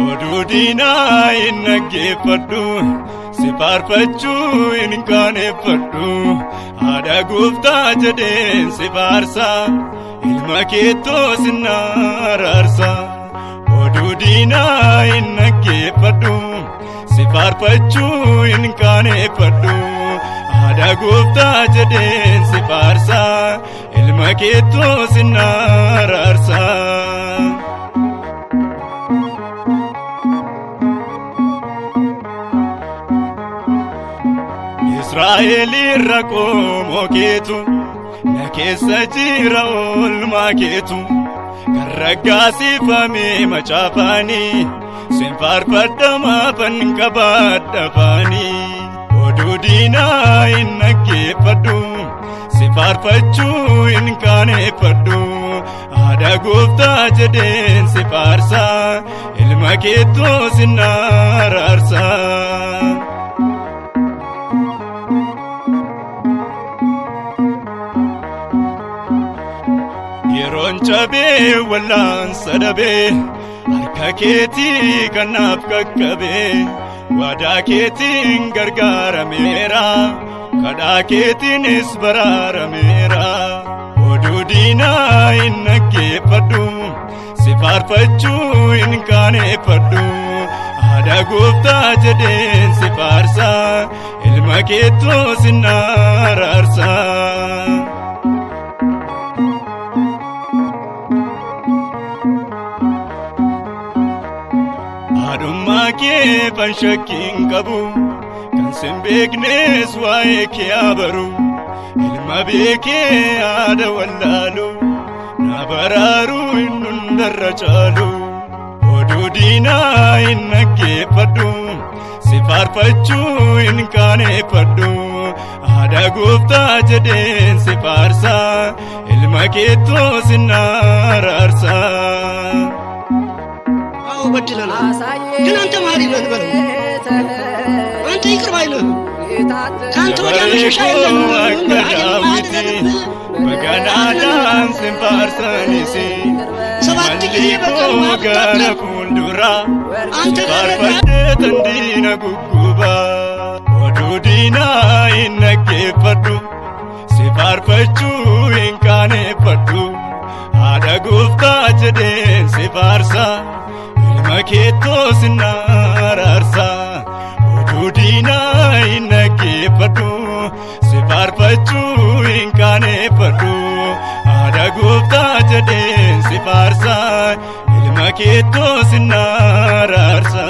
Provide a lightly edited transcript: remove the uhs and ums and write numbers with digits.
Odudina innaggeeffadhu si faarfachuu hin qaaneffadhu haadha gooftaa jedheen si faarsa ilma keettoo sinna araarsa. Odudina innaggeeffadhu si faarfachuu hin qaaneffadhu haadha gooftaa jedheen si faarsa ilma keettoo sinna araarsa. Israa'eli rakkoo keetu na keessa jira oolmaa keetu kan raggaasifame macaafaanii sin faarfadha maafan qabaadha faanii. Odudina innaggeeffadhu si faarfachuu hin qaaneffadhu haadha gooftaa jedheen si faarsa ilma keettoo sinna araarsa. Yeroon cabee wallaansa dhabee harka keetii kanaaf qaqqabee waadaa keetiin gargaarameera kadhaa keetiinis baraarameera. Odudina innaggeeffadhu si faarfachuu hin qaaneffadhu haadha gooftaa jedheen si faarsa ilma keettoo sinna araarsa. Haadhummaa kee fan shakkiin qabu kan sin beeknes waa'ee kee abaru ilma beekee haadha wallaalu na baraaru hin hundarra caalu. Odudina innaggeeffadhu si faarfachuu hin qaaneffadhu haadha gooftaa jedheen si faarsa ilma keettoo sinna araarsa. ግን አንተ ማሪ ነህ በለው አንተ ይቅር ባይ ነህ ካንተ ወዲያ መሸሻ የለም። በገናዳን sin faarsanisi ሰባት ጊዜ በቀን gara fuuldura አንተ faarfadheet diina gugguba. Odudina innaggeeffadhu si faarfachuu hin qaaneffadhu haadha gooftaa jedheen si faarsa ilma keettoo sinna araarsa. Odudina innaggeeffadhu si faarfachuu hin qaaneffadhu haadha gooftaa jedheen si faarsa ilma keettoo sinna araarsa.